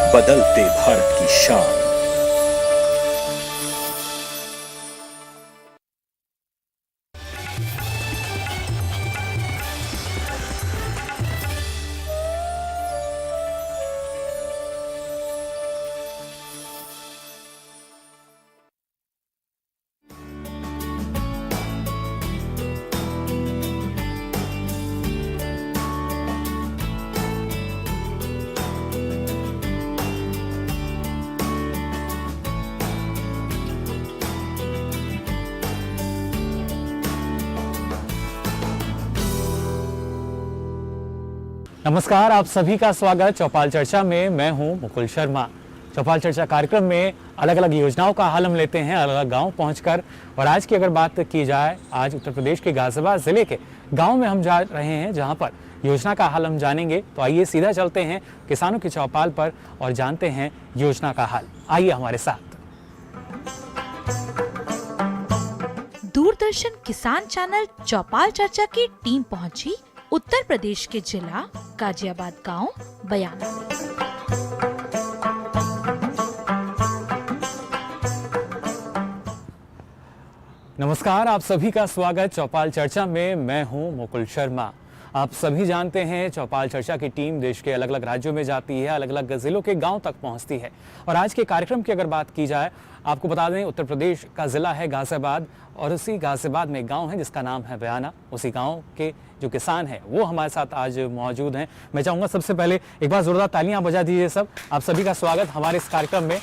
बदलते भारत की शान। नमस्कार, आप सभी का स्वागत चौपाल चर्चा में। मैं हूं मुकुल शर्मा। चौपाल चर्चा कार्यक्रम में अलग अलग योजनाओं का हाल हम लेते हैं अलग अलग गांव पहुंचकर। और आज की अगर बात की जाए, आज उत्तर प्रदेश के गाजियाबाद जिले के गांव में हम जा रहे हैं, जहां पर योजना का हाल हम जानेंगे। तो आइए सीधा चलते हैं किसानों की चौपाल पर और जानते हैं योजना का हाल। आइए हमारे साथ। दूरदर्शन किसान चैनल चौपाल चर्चा की टीम पहुंची उत्तर प्रदेश के जिला गाजियाबाद गांव बयाना में। नमस्कार, आप सभी का स्वागत चौपाल चर्चा में। मैं हूं मुकुल शर्मा। आप सभी जानते हैं चौपाल चर्चा की टीम देश के अलग अलग राज्यों में जाती है, अलग अलग जिलों के गांव तक पहुंचती है। और आज के कार्यक्रम की अगर बात की जाए, आपको बता दें उत्तर प्रदेश का जिला है गाजियाबाद, और उसी गाजियाबाद में गांव है जिसका नाम है बयाना। उसी गांव के जो किसान हैं वो हमारे साथ आज मौजूद हैं। मैं चाहूँगा सबसे पहले एक बार जोरदार तालियां बजा दीजिए सब। आप सभी का स्वागत हमारे इस कार्यक्रम में।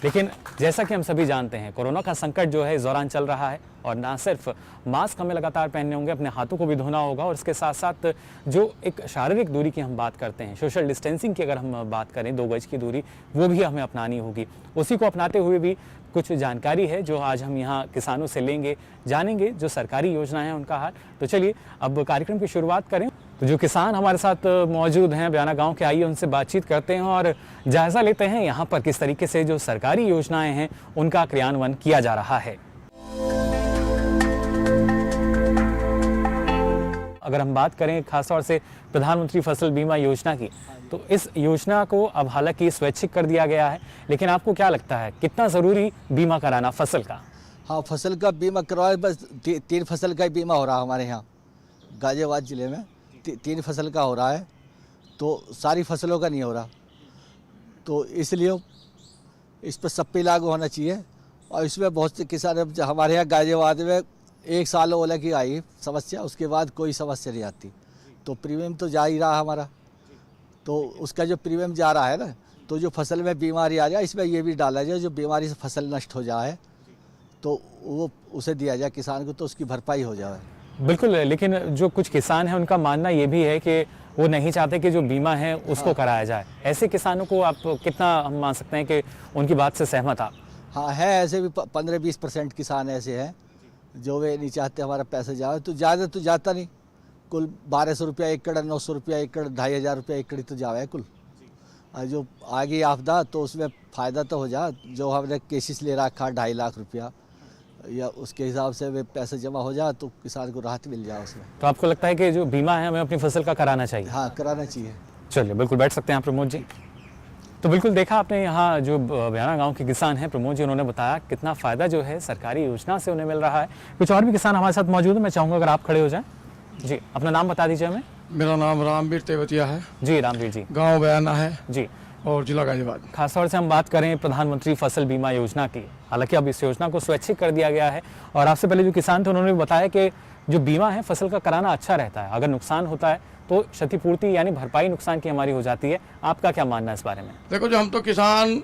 लेकिन जैसा कि हम सभी जानते हैं, कोरोना का संकट जो है इस दौरान चल रहा है, और ना सिर्फ मास्क हमें लगातार पहनने होंगे, अपने हाथों को भी धोना होगा, और इसके साथ साथ जो एक शारीरिक दूरी की हम बात करते हैं, सोशल डिस्टेंसिंग की अगर हम बात करें, 2 गज की दूरी, वो भी हमें अपनानी होगी। उसी को अपनाते हुए भी कुछ जानकारी है जो आज हम यहाँ किसानों से लेंगे, जानेंगे जो सरकारी योजना है उनका हाल। तो चलिए अब कार्यक्रम की शुरुआत करें। तो जो किसान हमारे साथ मौजूद हैं बयाना गांव के, आइए उनसे बातचीत करते हैं और जायजा लेते हैं यहाँ पर किस तरीके से जो सरकारी योजनाएं हैं उनका क्रियान्वयन किया जा रहा है। अगर हम बात करें खासतौर से प्रधानमंत्री फसल बीमा योजना की, तो इस योजना को अब हालांकि स्वैच्छिक कर दिया गया है, लेकिन आपको क्या लगता है कितना ज़रूरी बीमा कराना फसल का? हाँ, फसल का बीमा करवाए। बस 3 फसल का ही बीमा हो रहा है हमारे यहाँ गाजियाबाद ज़िले में। 3 फसल का हो रहा है, तो सारी फसलों का नहीं हो रहा, तो इसलिए इस पर सब पे लागू होना चाहिए। और इसमें बहुत से किसान हमारे यहाँ गाजियाबाद में 1 साल ओला की आई समस्या, उसके बाद कोई समस्या नहीं आती। तो प्रीमियम तो जा ही रहा हमारा, तो उसका जो प्रीमियम जा रहा है ना, तो जो फसल में बीमारी आ जाए इसमें ये भी डाला जाए, जो बीमारी से फसल नष्ट हो जाए तो वो उसे दिया जाए किसान को, तो उसकी भरपाई हो जाए। बिल्कुल, लेकिन जो कुछ किसान हैं उनका मानना ये भी है कि वो नहीं चाहते कि जो बीमा है उसको कराया जाए। ऐसे किसानों को आप कितना हम मान सकते हैं कि उनकी बात से सहमत आप? हाँ है, ऐसे भी 15-20% किसान ऐसे हैं जो वे नहीं चाहते हमारा पैसा जाए। तो ज़्यादा तो जाता नहीं, कुल 1200 रुपया एकड़, 900 रुपया एकड़, 2500 रुपया एकड़ ही तो जावे कुल। और जो आगे आपदा तो उसमें फ़ायदा तो हो जाए। जो हमने केसिस ले रखा 2.5 लाख रुपया, या उसके हिसाब से वे पैसे जमा हो जाए तो किसान को राहत मिल जाए उसमें। तो आपको लगता है कि जो बीमा है हमें अपनी फसल का कराना चाहिए? हाँ, कराना चाहिए। चलिए बिल्कुल, बैठ सकते हैं आप प्रमोद जी। तो बिल्कुल देखा आपने, यहाँ जो बयाना गांव के किसान हैं प्रमोद जी, उन्होंने बताया कितना फ़ायदा जो है सरकारी योजना से उन्हें मिल रहा है। कुछ और भी किसान हमारे साथ मौजूद हैं, मैं चाहूँगा अगर आप खड़े हो जाएं। जी, अपना नाम बता दीजिए हमें। मेरा नाम रामवीर तेवतिया है जी, रामवीर जी। गांव बयाना है जी, और जिला गाजियाबाद। खासतौर से हम बात करें प्रधानमंत्री फसल बीमा योजना की, हालांकि अब इस योजना को स्वैच्छिक कर दिया गया है, और आपसे पहले जो किसान थे उन्होंने भी बताया कि जो बीमा है फसल का कराना अच्छा रहता है। अगर नुकसान होता है तो क्षतिपूर्ति यानी भरपाई नुकसान की हमारी हो जाती है। आपका क्या मानना है इस बारे में? देखो, जो हम तो किसान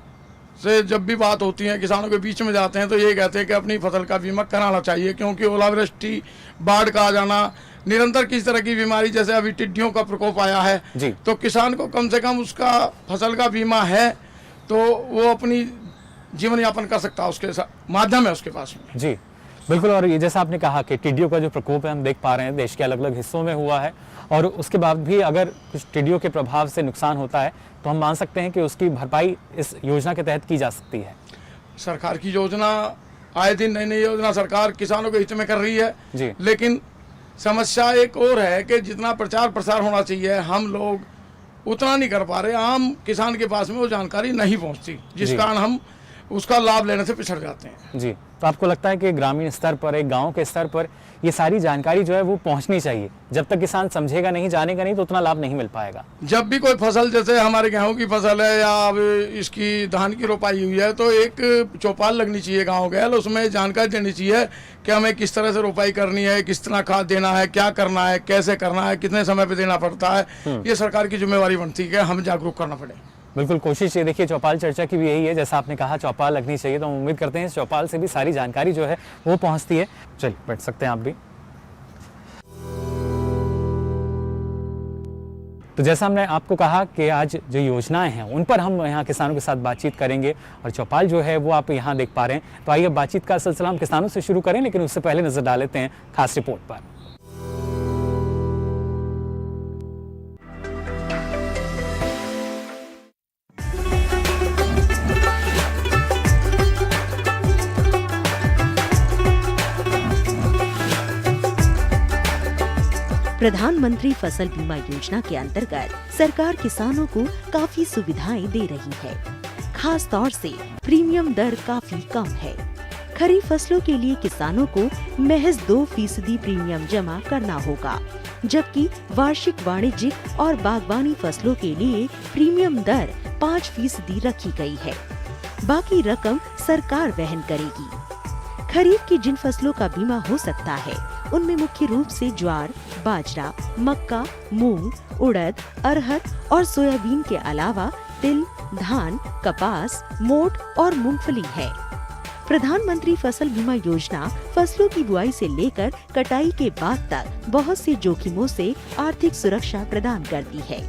से जब भी बात होती है, किसानों के बीच में जाते हैं, तो ये कहते हैं कि अपनी फसल का बीमा कराना चाहिए, क्योंकि ओलावृष्टि, बाढ़ का आ जाना, निरंतर किस तरह की बीमारी, जैसे अभी टिड्डियों का प्रकोप आया है जी, तो किसान को कम से कम उसका फसल का बीमा है तो वो अपनी जीवन यापन कर सकता है, उसके माध्यम है उसके पास में। जी बिल्कुल। और ये जैसा आपने कहा कि टिड्डियों का जो प्रकोप है हम देख पा रहे हैं देश के अलग अलग हिस्सों में हुआ है, और उसके बाद भी अगर कुछ टिड्डियों के प्रभाव से नुकसान होता है तो हम मान सकते हैं कि उसकी भरपाई इस योजना के तहत की जा सकती है। सरकार की योजना आए दिन नई नई योजना सरकार किसानों के हित में कर रही है जी, लेकिन समस्या एक और है कि जितना प्रचार प्रसार होना चाहिए हम लोग उतना नहीं कर पा रहे। आम किसान के पास में वो जानकारी नहीं पहुंचती, जिस कारण हम उसका लाभ लेने से पिछड़ जाते हैं। जी, तो आपको लगता है कि ग्रामीण स्तर पर, एक गांव के स्तर पर ये सारी जानकारी जो है वो पहुंचनी चाहिए? जब तक किसान समझेगा नहीं, जानेगा नहीं, तो उतना लाभ नहीं मिल पाएगा। जब भी कोई फसल, जैसे हमारे गेहूं की फसल है या अब इसकी धान की रोपाई हुई है, तो एक चौपाल लगनी चाहिए गाँव गैल, उसमें जानकारी देनी चाहिए कि हमें किस तरह से रोपाई करनी है, किस तरह खाद देना है, क्या करना है, कैसे करना है, कितने समय पे देना पड़ता है। ये सरकार की जिम्मेवारी बनती है कि हमें जागरूक करना पड़े। बिल्कुल, कोशिश ये देखिए चौपाल चर्चा की भी यही है, जैसा आपने कहा चौपाल लगनी चाहिए, तो हम उम्मीद करते हैं इस चौपाल से भी सारी जानकारी जो है वो पहुंचती है। चलिए बैठ सकते हैं आप भी। तो जैसा हमने आपको कहा कि आज जो योजनाएं हैं उन पर हम यहाँ किसानों के साथ बातचीत करेंगे, और चौपाल जो है वो आप यहाँ देख पा रहे हैं। तो आइए बातचीत का सिलसिला हम किसानों से शुरू करें, लेकिन उससे पहले नजर डाल लेते हैं खास रिपोर्ट पर। प्रधानमंत्री फसल बीमा योजना के अंतर्गत सरकार किसानों को काफी सुविधाएं दे रही है। खास तौर से प्रीमियम दर काफी कम है। खरीफ फसलों के लिए किसानों को महज 2% प्रीमियम जमा करना होगा, जबकि वार्षिक वाणिज्यिक और बागवानी फसलों के लिए प्रीमियम दर 5% रखी गई है। बाकी रकम सरकार वहन करेगी। खरीफ की जिन फसलों का बीमा हो सकता है उनमें मुख्य रूप से ज्वार, बाजरा, मक्का, मूंग, उड़द, अरहर और सोयाबीन के अलावा तिल, धान, कपास, मोट और मूंगफली है। प्रधानमंत्री फसल बीमा योजना फसलों की बुआई से लेकर कटाई के बाद तक बहुत से जोखिमों से आर्थिक सुरक्षा प्रदान करती है।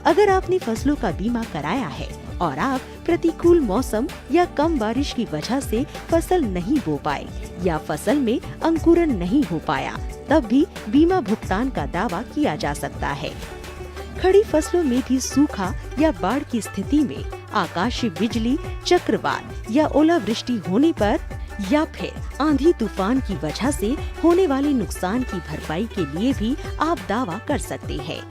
अगर आपने फसलों का बीमा कराया है और आप प्रतिकूल मौसम या कम बारिश की वजह से फसल नहीं बो पाए या फसल में अंकुरण नहीं हो पाया, तब भी बीमा भुगतान का दावा किया जा सकता है। खड़ी फसलों में भी सूखा या बाढ़ की स्थिति में आकाशीय बिजली, चक्रवात या ओलावृष्टि होने पर या फिर आंधी तूफान की वजह से होने वाले नुकसान की भरपाई के लिए भी आप दावा कर सकते हैं।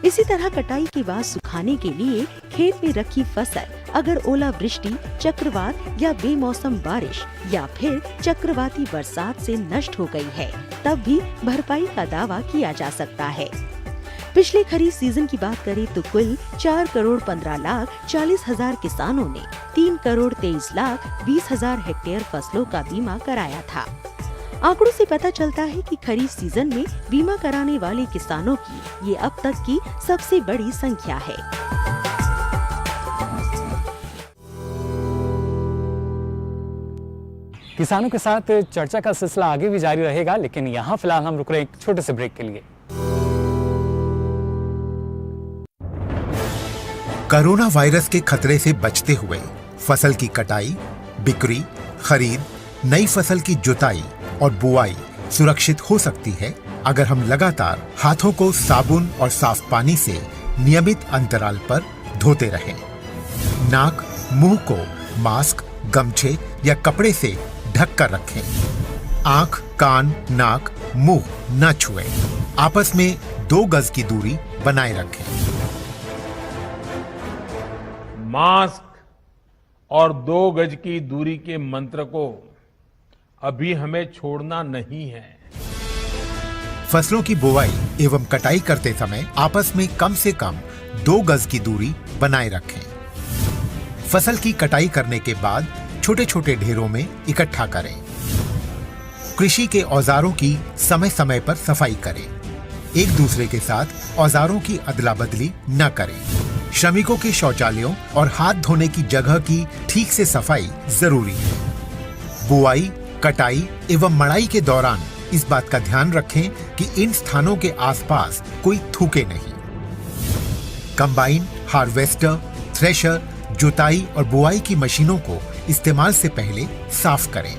इसी तरह कटाई के बाद सुखाने के लिए खेत में रखी फसल अगर ओलावृष्टि, चक्रवात या बेमौसम बारिश या फिर चक्रवाती बरसात से नष्ट हो गई है, तब भी भरपाई का दावा किया जा सकता है। पिछले खरीफ सीजन की बात करें तो कुल 4,15,40,000 किसानों ने 3,23,20,000 हेक्टेयर फसलों का बीमा कराया था। आंकड़ों से पता चलता है कि खरीफ सीजन में बीमा कराने वाले किसानों की ये अब तक की सबसे बड़ी संख्या है। किसानों के साथ चर्चा का सिलसिला आगे भी जारी रहेगा, लेकिन यहाँ फिलहाल हम रुक रहे हैं एक छोटे से ब्रेक के लिए। कोरोना वायरस के खतरे से बचते हुए फसल की कटाई, बिक्री, खरीद, नई फसल की जुताई और बुआई सुरक्षित हो सकती है अगर हम लगातार हाथों को साबुन और साफ पानी से नियमित अंतराल पर धोते रहें। नाक, मुंह को मास्क, गमछे या कपड़े से ढक कर रखें। आंख, कान, नाक, मुंह न छुएं। आपस में 2 गज की दूरी बनाए रखें। मास्क और 2 गज की दूरी के मंत्र को अभी हमें छोड़ना नहीं है। फसलों की बुवाई एवं कटाई करते समय आपस में कम से कम 2 गज की दूरी बनाए रखें। फसल की कटाई करने के बाद छोटे छोटे ढेरों में इकट्ठा करें। कृषि के औजारों की समय समय पर सफाई करें। एक दूसरे के साथ औजारों की अदला बदली न करें। श्रमिकों के शौचालयों और हाथ धोने की जगह की ठीक से सफाई जरूरी है। बुआई, कटाई एवं मड़ाई के दौरान इस बात का ध्यान रखें कि इन स्थानों के आसपास कोई थूके नहीं। कंबाइन, हार्वेस्टर, थ्रेशर, जुताई और बुआई की मशीनों को इस्तेमाल से पहले साफ करें।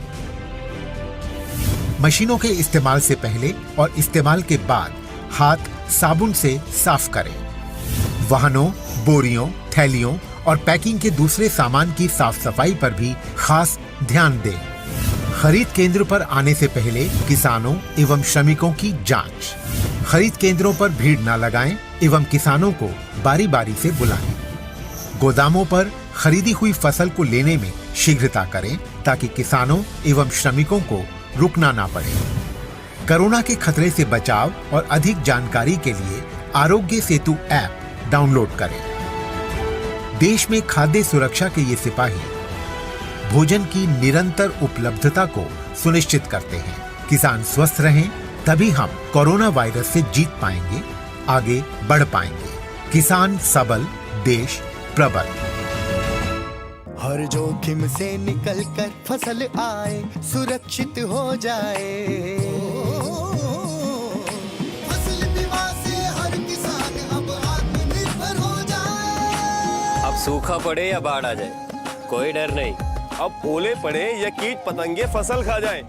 मशीनों के इस्तेमाल से पहले और इस्तेमाल के बाद हाथ साबुन से साफ करें। वाहनों, बोरियों, थैलियों और पैकिंग के दूसरे सामान की साफ सफाई पर भी खास ध्यान दें। खरीद केंद्र पर आने से पहले किसानों एवं श्रमिकों की जांच। खरीद केंद्रों पर भीड़ न लगाएं एवं किसानों को बारी बारी से बुलाएं। गोदामों पर खरीदी हुई फसल को लेने में शीघ्रता करें ताकि किसानों एवं श्रमिकों को रुकना ना पड़े। कोरोना के खतरे से बचाव और अधिक जानकारी के लिए आरोग्य सेतु ऐप डाउनलोड करें। देश में खाद्य सुरक्षा के ये सिपाही भोजन की निरंतर उपलब्धता को सुनिश्चित करते हैं। किसान स्वस्थ रहें तभी हम कोरोना वायरस से जीत पाएंगे, आगे बढ़ पाएंगे। किसान सबल, देश प्रबल। हर जोखिम से निकल कर फसल आए, सुरक्षित हो जाए। फसल बीमा से हर किसान अब आत्मनिर्भर हो जाए। अब सूखा पड़े या बाढ़ आ जाए, कोई डर नहीं। अब ओले पड़े या कीट पतंगे फसल खा जाए,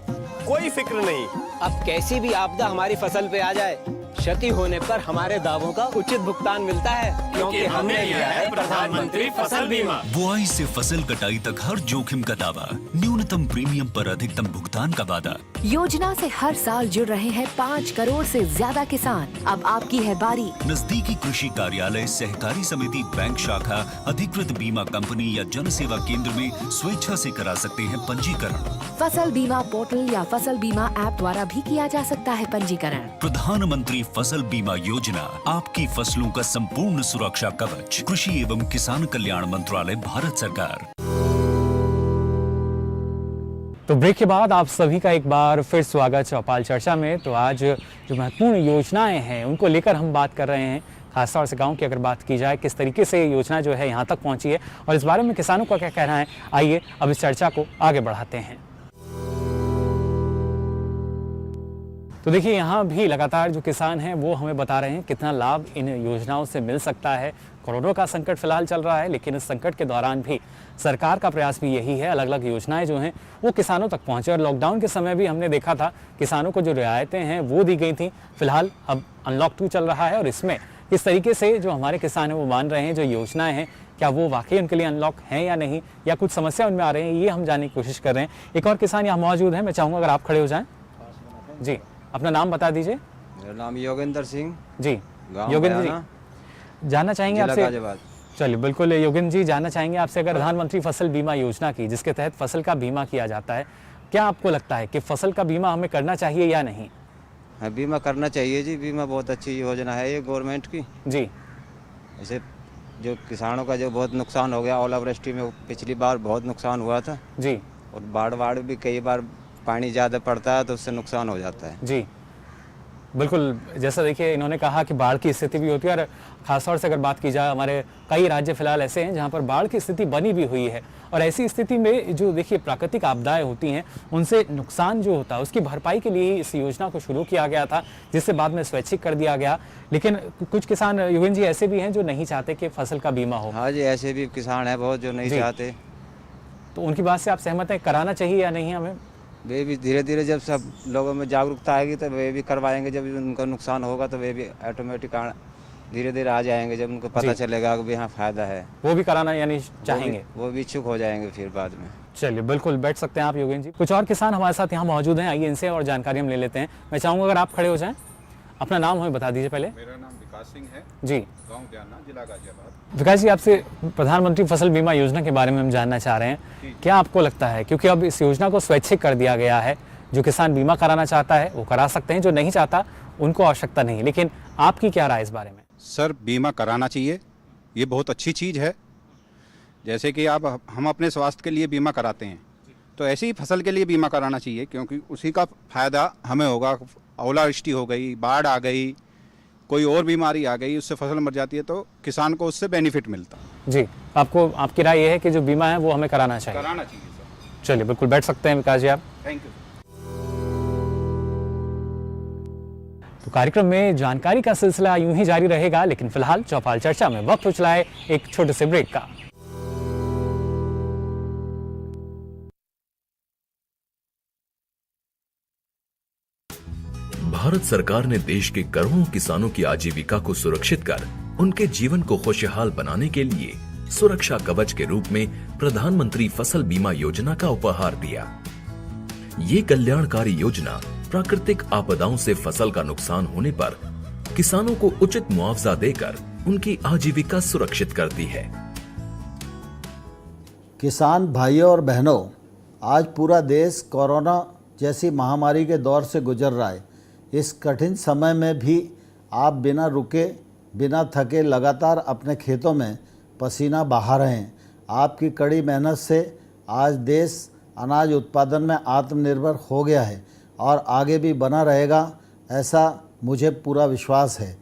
कोई फिक्र नहीं। अब कैसी भी आपदा हमारी फसल पे आ जाए, क्षति होने पर हमारे दावों का उचित भुगतान मिलता है, क्योंकि हमने लिया है प्रधानमंत्री फसल बीमा। बुआई से फसल कटाई तक हर जोखिम का दावा, न्यूनतम प्रीमियम पर अधिकतम भुगतान का वादा। योजना से हर साल जुड़ रहे हैं 5 करोड़ से ज्यादा किसान। अब आपकी है बारी। नजदीकी कृषि कार्यालय, सहकारी समिति, बैंक शाखा, अधिकृत बीमा कंपनी या जन सेवा केंद्र में स्वेच्छा से करा सकते हैं पंजीकरण। फसल बीमा पोर्टल या फसल बीमा ऐप द्वारा भी किया जा सकता है पंजीकरण। प्रधानमंत्री फसल बीमा योजना, आपकी फसलों का संपूर्ण सुरक्षा कवच। कृषि एवं किसान कल्याण मंत्रालय, भारत सरकार। तो ब्रेक के बाद आप सभी का एक बार फिर स्वागत चौपाल चर्चा में। तो आज जो महत्वपूर्ण योजनाएं हैं उनको लेकर हम बात कर रहे हैं। खासतौर से गांव की अगर बात की जाए, किस तरीके से ये योजना जो है यहाँ तक पहुँची है और इस बारे में किसानों का क्या कहना है, आइए अब इस चर्चा को आगे बढ़ाते हैं। तो देखिए, यहाँ भी लगातार जो किसान हैं वो हमें बता रहे हैं कितना लाभ इन योजनाओं से मिल सकता है। कोरोना का संकट फिलहाल चल रहा है, लेकिन इस संकट के दौरान भी सरकार का प्रयास भी यही है, अलग अलग योजनाएं जो हैं वो किसानों तक पहुँचे। और लॉकडाउन के समय भी हमने देखा था किसानों को जो रियायतें हैं वो दी गई थी। फिलहाल अब अनलॉक 2 चल रहा है और इसमें किस तरीके से जो हमारे किसान हैं वो मान रहे हैं जो योजनाएं हैं, क्या वो वाकई उनके लिए अनलॉक हैं या नहीं, या कुछ समस्या उनमें आ रही है, ये हम जानने की कोशिश कर रहे हैं। एक और किसान यहाँ मौजूद है, मैं चाहूँगा अगर आप खड़े हो जाएँ। जी, अपना नाम बता दीजिए। मेरा नाम योगेंद्र सिंह। जी, योगेंद्र जी, जानना चाहेंगे आपसे। चलिए, बिल्कुल योगेंद्र जी, जानना चाहेंगे आपसे, अगर प्रधानमंत्री फसल बीमा योजना की, जिसके तहत फसल का बीमा किया जाता है, क्या आपको लगता है कि फसल का बीमा हमें करना चाहिए या नहीं? हाँ, बीमा करना चाहिए जी। बीमा बहुत अच्छी योजना है ये गवर्नमेंट की जी। ऐसे जो किसानों का जो बहुत नुकसान हो गया, ओलावृष्टि में पिछली बार बहुत नुकसान हुआ था जी, और बाढ़ भी कई बार पानी ज़्यादा पड़ता है तो उससे नुकसान हो जाता है जी। बिल्कुल, जैसा देखिए इन्होंने कहा कि बाढ़ की स्थिति भी होती है, और खासतौर से अगर बात की जाए, हमारे कई राज्य फिलहाल ऐसे हैं जहां पर बाढ़ की स्थिति बनी भी हुई है। और ऐसी स्थिति में जो देखिए प्राकृतिक आपदाएं होती हैं, उनसे नुकसान जो होता है उसकी भरपाई के लिए ही इस योजना को शुरू किया गया था, जिससे बाद में स्वैच्छिक कर दिया गया। लेकिन कुछ किसान योगेंद्र जी ऐसे भी हैं जो नहीं चाहते कि फसल का बीमा हो। हाँ जी, ऐसे भी किसान हैं बहुत जो नहीं चाहते। तो उनकी बात से आप सहमत हैं, कराना चाहिए या नहीं हमें? वे भी धीरे धीरे जब सब लोगों में जागरूकता आएगी तो वे भी करवाएंगे। जब उनका नुकसान होगा तो वे भी ऑटोमेटिक धीरे धीरे आ जाएंगे। जब उनको पता चलेगा कि यहाँ फायदा है, वो भी कराना यानी चाहेंगे, वो भी इच्छुक हो जाएंगे फिर बाद में। चलिए, बिल्कुल बैठ सकते हैं आप योगेंद्र जी। कुछ और किसान हमारे साथ यहाँ मौजूद हैं, आइए इनसे और जानकारी हम ले लेते हैं। मैं चाहूँगा अगर आप खड़े हो जाएं, अपना नाम हमें बता दीजिए पहले। मेरा नाम विकास सिंह है जी, गाँव ब्याना, जिला गाजियाबाद। विकास जी, आपसे प्रधानमंत्री फसल बीमा योजना के बारे में हम जानना चाह रहे हैं। क्या आपको लगता है, क्योंकि अब इस योजना को स्वैच्छिक कर दिया गया है, जो किसान बीमा कराना चाहता है वो करा सकते हैं, जो नहीं चाहता उनको आवश्यकता नहीं, लेकिन आपकी क्या राय इस बारे में? सर, बीमा कराना चाहिए, ये बहुत अच्छी चीज़ है। जैसे कि आप हम अपने स्वास्थ्य के लिए बीमा कराते हैं, तो ऐसे ही फसल के लिए बीमा कराना चाहिए, क्योंकि उसी का फायदा हमें होगा। ओलावृष्टि हो गई, बाढ़ आ गई, कोई और बीमारी आ गई, उससे फसल मर जाती है तो किसान को उससे बेनिफिट मिलता है। जी, आपकी राय ये है कि जो बीमा है वो हमें कराना चाहिए? कराना चाहिए सर। चलिए, बिल्कुल बैठ सकते हैं विकास जी आप। Thank you. तो कार्यक्रम में जानकारी का सिलसिला यूं ही जारी रहेगा, लेकिन फिलहाल चौपाल चर्चा में वक्त हो चला है एक छोटे से ब्रेक का। भारत सरकार ने देश के करोड़ों किसानों की आजीविका को सुरक्षित कर उनके जीवन को खुशहाल बनाने के लिए सुरक्षा कवच के रूप में प्रधानमंत्री फसल बीमा योजना का उपहार दिया। ये कल्याणकारी योजना प्राकृतिक आपदाओं से फसल का नुकसान होने पर किसानों को उचित मुआवजा देकर उनकी आजीविका सुरक्षित करती है। किसान भाइयों और बहनों, आज पूरा देश कोरोना जैसी महामारी के दौर से गुजर रहा है। इस कठिन समय में भी आप बिना रुके, बिना थके लगातार अपने खेतों में पसीना बहा रहे हैं। आपकी कड़ी मेहनत से आज देश अनाज उत्पादन में आत्मनिर्भर हो गया है और आगे भी बना रहेगा, ऐसा मुझे पूरा विश्वास है।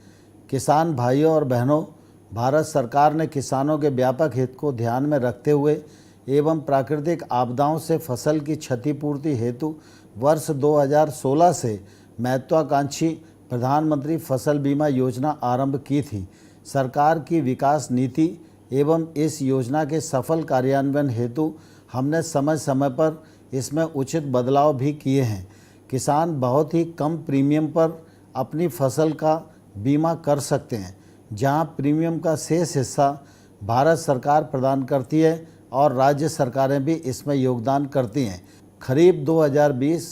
किसान भाइयों और बहनों, भारत सरकार ने किसानों के व्यापक हित को ध्यान में रखते हुए एवं प्राकृतिक आपदाओं से फसल की क्षतिपूर्ति हेतु वर्ष 2016 से महत्वाकांक्षी प्रधानमंत्री फसल बीमा योजना आरंभ की थी। सरकार की विकास नीति एवं इस योजना के सफल कार्यान्वयन हेतु हमने समय समय पर इसमें उचित बदलाव भी किए हैं। किसान बहुत ही कम प्रीमियम पर अपनी फसल का बीमा कर सकते हैं, जहां प्रीमियम का शेष हिस्सा भारत सरकार प्रदान करती है और राज्य सरकारें भी इसमें योगदान करती हैं। खरीफ 2020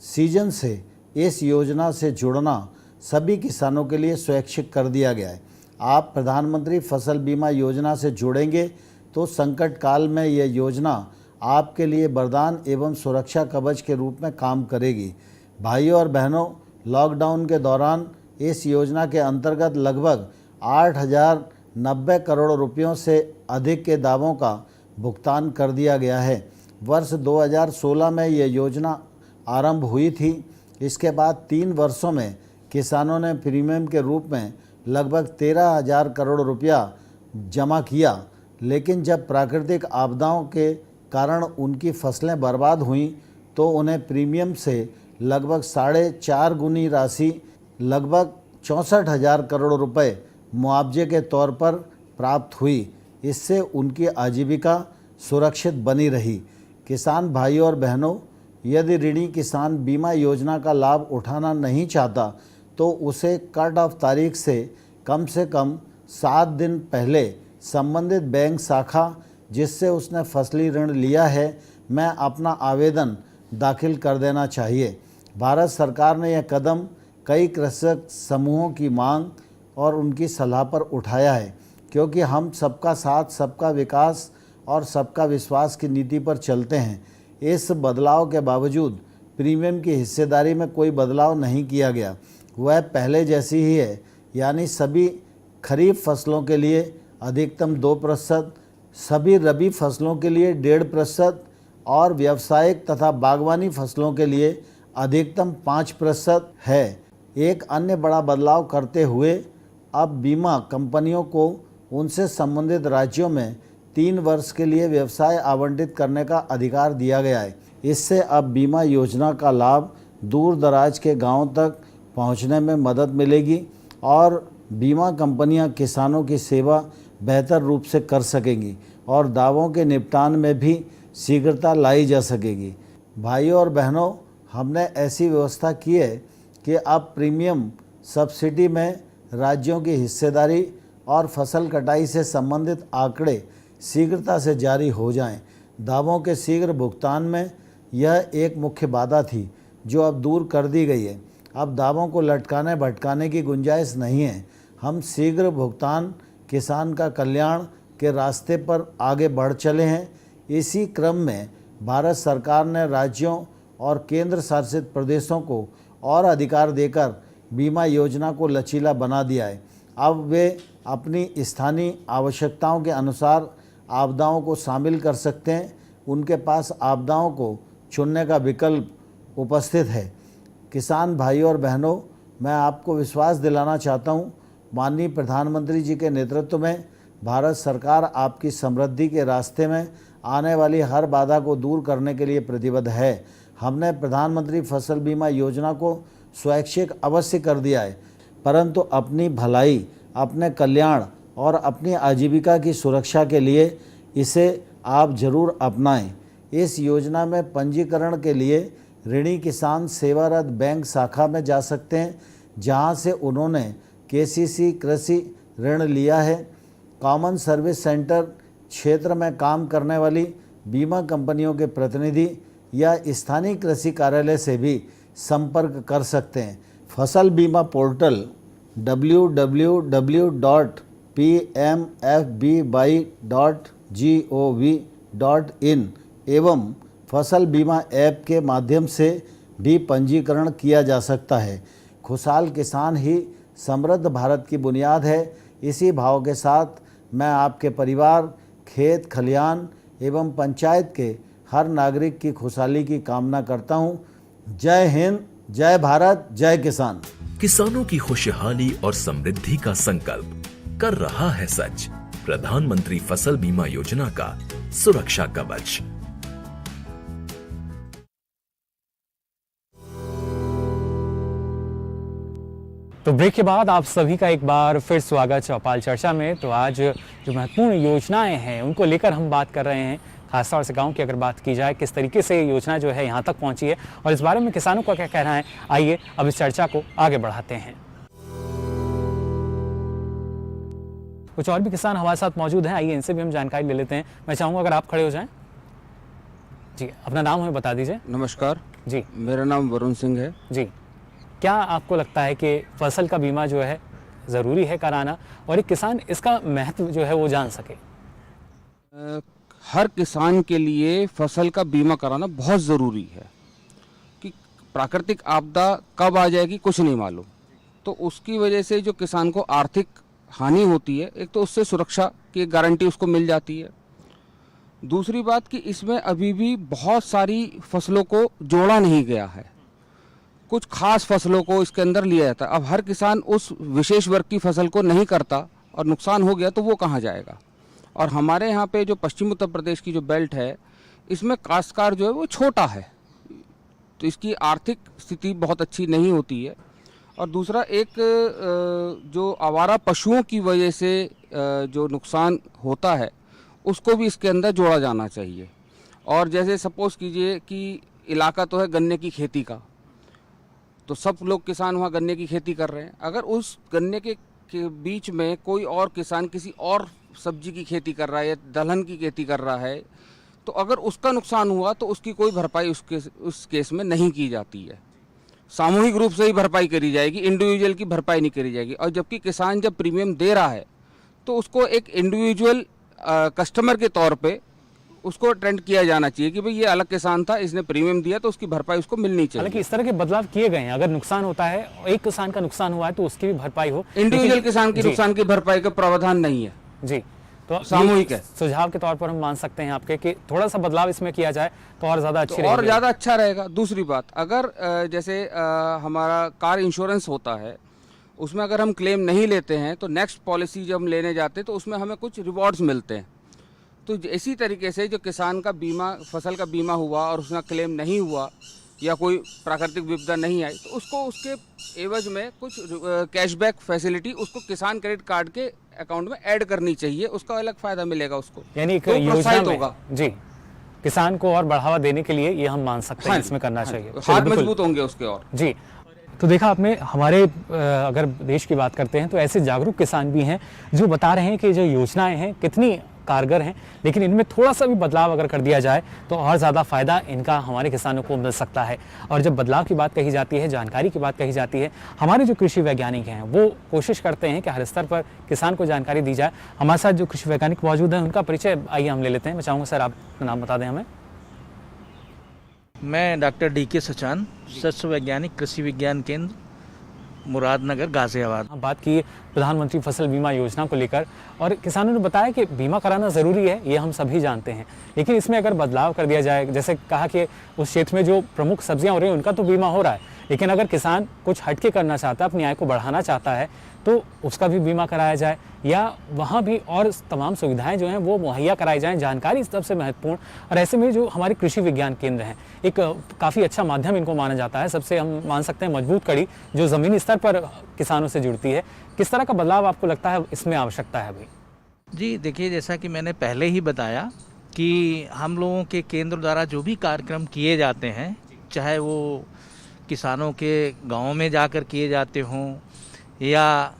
सीजन से इस योजना से जुड़ना सभी किसानों के लिए स्वैच्छिक कर दिया गया है। आप प्रधानमंत्री फसल बीमा योजना से जुड़ेंगे तो संकट काल में यह योजना आपके लिए वरदान एवं सुरक्षा कवच के रूप में काम करेगी। भाइयों और बहनों, लॉकडाउन के दौरान इस योजना के अंतर्गत लगभग 8,090 करोड़ रुपयों से अधिक के दावों का भुगतान कर दिया गया है। वर्ष 2016 में यह योजना आरंभ हुई थी। इसके बाद 3 वर्षों में किसानों ने प्रीमियम के रूप में लगभग 13,000 करोड़ रुपया जमा किया, लेकिन जब प्राकृतिक आपदाओं के कारण उनकी फसलें बर्बाद हुईं तो उन्हें प्रीमियम से लगभग 4.5 गुनी राशि, लगभग 64,000 करोड़ रुपए मुआवजे के तौर पर प्राप्त हुई। इससे उनकी आजीविका सुरक्षित बनी रही। किसान भाइयों और बहनों, यदि ऋणी किसान बीमा योजना का लाभ उठाना नहीं चाहता तो उसे कट ऑफ तारीख से कम 7 दिन पहले संबंधित बैंक शाखा जिससे उसने फसली ऋण लिया है में अपना आवेदन दाखिल कर देना चाहिए। भारत सरकार ने यह कदम कई कृषक समूहों की मांग और उनकी सलाह पर उठाया है, क्योंकि हम सबका साथ, सबका विकास और सबका विश्वास की नीति पर चलते हैं। इस बदलाव के बावजूद प्रीमियम की हिस्सेदारी में कोई बदलाव नहीं किया गया, वह पहले जैसी ही है, यानी सभी खरीफ फसलों के लिए अधिकतम 2%, सभी रबी फसलों के लिए 1.5% और व्यावसायिक तथा बागवानी फसलों के लिए अधिकतम 5% है। एक अन्य बड़ा बदलाव करते हुए अब बीमा कंपनियों को उनसे संबंधित राज्यों में 3 वर्ष के लिए व्यवसाय आवंटित करने का अधिकार दिया गया है। इससे अब बीमा योजना का लाभ दूर दराज के गांवों तक पहुंचने में मदद मिलेगी और बीमा कंपनियां किसानों की सेवा बेहतर रूप से कर सकेंगी और दावों के निपटान में भी शीघ्रता लाई जा सकेगी। भाइयों और बहनों, हमने ऐसी व्यवस्था की है कि अब प्रीमियम सब्सिडी में राज्यों की हिस्सेदारी और फसल कटाई से संबंधित आंकड़े शीघ्रता से जारी हो जाएं। दावों के शीघ्र भुगतान में यह एक मुख्य बाधा थी जो अब दूर कर दी गई है। अब दावों को लटकाने भटकाने की गुंजाइश नहीं है। हम शीघ्र भुगतान, किसान का कल्याण के रास्ते पर आगे बढ़ चले हैं। इसी क्रम में भारत सरकार ने राज्यों और केंद्र शासित प्रदेशों को और अधिकार देकर बीमा योजना को लचीला बना दिया है। अब वे अपनी स्थानीय आवश्यकताओं के अनुसार आपदाओं को शामिल कर सकते हैं। उनके पास आपदाओं को चुनने का विकल्प उपस्थित है। किसान भाइयों और बहनों, मैं आपको विश्वास दिलाना चाहता हूँ, माननीय प्रधानमंत्री जी के नेतृत्व में भारत सरकार आपकी समृद्धि के रास्ते में आने वाली हर बाधा को दूर करने के लिए प्रतिबद्ध है। हमने प्रधानमंत्री फसल बीमा योजना को स्वैच्छिक अवश्य कर दिया है, परंतु अपनी भलाई, अपने कल्याण और अपनी आजीविका की सुरक्षा के लिए इसे आप जरूर अपनाएं। इस योजना में पंजीकरण के लिए ऋणी किसान सेवारत बैंक शाखा में जा सकते हैं, जहां से उन्होंने केसीसी कृषि ऋण लिया है। कॉमन सर्विस सेंटर क्षेत्र में काम करने वाली बीमा कंपनियों के प्रतिनिधि या स्थानीय कृषि कार्यालय से भी संपर्क कर सकते हैं। फसल बीमा पोर्टल www.pmfby.gov.in एवं फसल बीमा ऐप के माध्यम से भी पंजीकरण किया जा सकता है। खुशहाल किसान ही समृद्ध भारत की बुनियाद है। इसी भाव के साथ मैं आपके परिवार, खेत खलिहान एवं पंचायत के हर नागरिक की खुशहाली की कामना करता हूँ। जय हिंद, जय भारत, जय किसान। किसानों की खुशहाली और समृद्धि का संकल्प कर रहा है सच प्रधानमंत्री फसल बीमा योजना का सुरक्षा कवच। तो ब्रेक के बाद आप सभी का एक बार फिर स्वागत चौपाल चर्चा में। तो आज जो महत्वपूर्ण योजनाएं हैं उनको लेकर हम बात कर रहे हैं। खासतौर से गांव की अगर बात की जाए, किस तरीके से योजना जो है यहाँ तक पहुँची है और इस बारे में किसानों का क्या कहना है, आइए अब इस चर्चा को आगे बढ़ाते हैं। कुछ और भी किसान हमारे साथ मौजूद हैं, आइए इनसे भी हम जानकारी ले लेते हैं। मैं चाहूँगा अगर आप खड़े हो जाएं। जी, अपना नाम हमें बता दीजिए। नमस्कार जी, मेरा नाम वरुण सिंह है। जी, क्या आपको लगता है कि फसल का बीमा जो है ज़रूरी है कराना और एक किसान इसका महत्व जो है वो जान सके? हर किसान के लिए फसल का बीमा कराना बहुत ज़रूरी है कि प्राकृतिक आपदा कब आ जाएगी कुछ नहीं मालूम। तो उसकी वजह से जो किसान को आर्थिक हानि होती है, एक तो उससे सुरक्षा की गारंटी उसको मिल जाती है। दूसरी बात कि इसमें अभी भी बहुत सारी फसलों को जोड़ा नहीं गया है, कुछ खास फसलों को इसके अंदर लिया जाता है। अब हर किसान उस विशेष वर्ग की फसल को नहीं करता और नुकसान हो गया तो वो कहाँ जाएगा। और हमारे यहाँ पे जो पश्चिम उत्तर प्रदेश की जो बेल्ट है, इसमें काश्तकार जो है वो छोटा है, तो इसकी आर्थिक स्थिति बहुत अच्छी नहीं होती है। और दूसरा एक जो आवारा पशुओं की वजह से जो नुकसान होता है उसको भी इसके अंदर जोड़ा जाना चाहिए। और जैसे सपोज़ कीजिए कि इलाका तो है गन्ने की खेती का, तो सब लोग किसान वहाँ गन्ने की खेती कर रहे हैं। अगर उस गन्ने के बीच में कोई और किसान किसी और सब्जी की खेती कर रहा है या दलहन की खेती कर रहा है, तो अगर उसका नुकसान हुआ तो उसकी कोई भरपाई उस केस में नहीं की जाती है। सामूहिक रूप से ही भरपाई करी जाएगी, इंडिविजुअल की भरपाई नहीं करी जाएगी। और जबकि किसान जब प्रीमियम दे रहा है तो उसको एक इंडिविजुअल कस्टमर के तौर पे उसको अटेंड किया जाना चाहिए कि भाई ये अलग किसान था, इसने प्रीमियम दिया तो उसकी भरपाई उसको मिलनी चाहिए। हालांकि इस तरह के बदलाव किए गए हैं, अगर नुकसान होता है, एक किसान का नुकसान हुआ है तो उसकी भी भरपाई हो। इंडिविजुअल किसान की नुकसान की भरपाई का प्रावधान नहीं है जी, तो सामूहिक है। सुझाव के तौर पर हम मान सकते हैं आपके कि थोड़ा सा बदलाव इसमें किया जाए तो और ज्यादा अच्छी और ज़्यादा अच्छा रहेगा। दूसरी बात, अगर जैसे हमारा कार इंश्योरेंस होता है, उसमें अगर हम क्लेम नहीं लेते हैं तो नेक्स्ट पॉलिसी जब हम लेने जाते हैं तो उसमें हमें कुछ रिवॉर्ड्स मिलते हैं। तो इसी तरीके से जो किसान का बीमा, फसल का बीमा हुआ और उसका क्लेम नहीं हुआ या कोई प्राकृतिक विपदा नहीं आई, तो उसको उसके एवज में कुछ कैशबैक फैसिलिटी उसको किसान क्रेडिट कार्ड के अकाउंट में ऐड करनी चाहिए, उसका अलग फायदा मिलेगा उसको, यानी तो योजना में होगा जी किसान को और बढ़ावा देने के लिए ये हम मान सकते हैं इसमें करना चाहिए। हाथ मजबूत होंगे उसके। और जी, तो देखा आपने, हमारे अगर देश की बात करते हैं तो ऐसे जागरूक किसान भी हैं जो बता रहे हैं कि जो योजनाएं हैं कितनी कारगर हैं, लेकिन इनमें थोड़ा सा भी बदलाव अगर कर दिया जाए तो और ज़्यादा फ़ायदा इनका हमारे किसानों को मिल सकता है। और जब बदलाव की बात कही जाती है, जानकारी की बात कही जाती है, हमारे जो कृषि वैज्ञानिक हैं वो कोशिश करते हैं कि हर स्तर पर किसान को जानकारी दी जाए। हमारे साथ जो कृषि वैज्ञानिक मौजूद हैं उनका परिचय आइए हम ले लेते हैं। मैं चाहूँगा सर आप नाम बता दें हमें। मैं डॉक्टर DK सचान, सस्य वैज्ञानिक कृषि विज्ञान केंद्र मुरादनगर गाजियाबाद। बात की प्रधानमंत्री फसल बीमा योजना को लेकर और किसानों ने बताया कि बीमा कराना ज़रूरी है, ये हम सभी जानते हैं, लेकिन इसमें अगर बदलाव कर दिया जाए, जैसे कहा कि उस क्षेत्र में जो प्रमुख सब्जियां हो रही हैं उनका तो बीमा हो रहा है, लेकिन अगर किसान कुछ हटके करना चाहता है, अपनी आय को बढ़ाना चाहता है तो उसका भी बीमा कराया जाए या वहाँ भी और तमाम सुविधाएं जो हैं वो मुहैया कराई जाएं। जानकारी सबसे महत्वपूर्ण, और ऐसे में जो हमारे कृषि विज्ञान केंद्र हैं एक काफ़ी अच्छा माध्यम इनको माना जाता है, सबसे हम मान सकते हैं मजबूत कड़ी जो ज़मीनी स्तर पर किसानों से जुड़ती है। किस तरह का बदलाव आपको लगता है इसमें आवश्यकता है अभी? जी देखिए, जैसा कि मैंने पहले ही बताया कि हम लोगों के केंद्र द्वारा जो भी कार्यक्रम किए जाते हैं, चाहे वो किसानों के गाँव में जाकर किए जाते हों या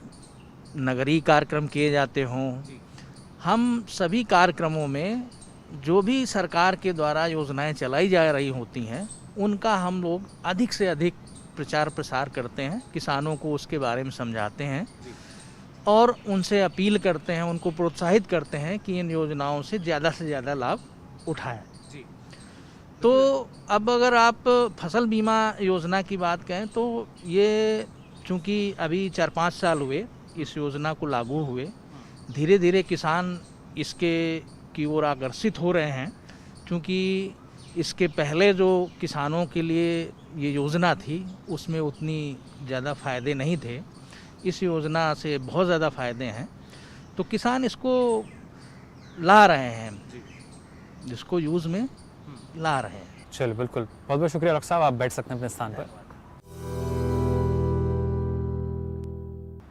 नगरीय कार्यक्रम किए जाते हों, हम सभी कार्यक्रमों में जो भी सरकार के द्वारा योजनाएं चलाई जा रही होती हैं उनका हम लोग अधिक से अधिक प्रचार प्रसार करते हैं, किसानों को उसके बारे में समझाते हैं और उनसे अपील करते हैं, उनको प्रोत्साहित करते हैं कि इन योजनाओं से ज़्यादा लाभ उठाएं। तो अब अगर आप फसल बीमा योजना की बात कहें तो ये चूँकि अभी 4-5 साल हुए इस योजना को लागू हुए, धीरे धीरे किसान इसके की ओर आकर्षित हो रहे हैं। क्योंकि इसके पहले जो किसानों के लिए ये योजना थी उसमें उतनी ज़्यादा फ़ायदे नहीं थे, इस योजना से बहुत ज़्यादा फ़ायदे हैं। तो किसान इसको ला रहे हैं, जिसको यूज़ में ला रहे हैं। चलो बिल्कुल, बहुत बहुत शुक्रिया डॉक्टर साहब, आप बैठ सकते हैं अपने स्थान पर।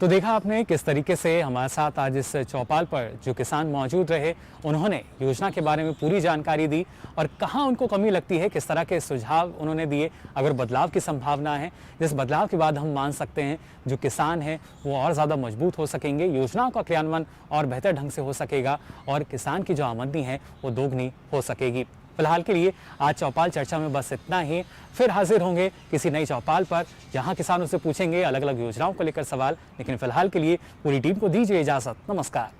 तो देखा आपने किस तरीके से हमारे साथ आज इस चौपाल पर जो किसान मौजूद रहे, उन्होंने योजना के बारे में पूरी जानकारी दी और कहाँ उनको कमी लगती है, किस तरह के सुझाव उन्होंने दिए। अगर बदलाव की संभावना है, जिस बदलाव के बाद हम मान सकते हैं जो किसान हैं वो और ज़्यादा मजबूत हो सकेंगे, योजनाओं का क्रियान्वयन और बेहतर ढंग से हो सकेगा और किसान की जो आमदनी है वो दोगुनी हो सकेगी। फिलहाल के लिए आज चौपाल चर्चा में बस इतना ही। फिर हाजिर होंगे किसी नई चौपाल पर, जहां किसानों से पूछेंगे अलग अलग योजनाओं को लेकर सवाल। लेकिन फिलहाल के लिए पूरी टीम को दीजिए इजाजत। नमस्कार।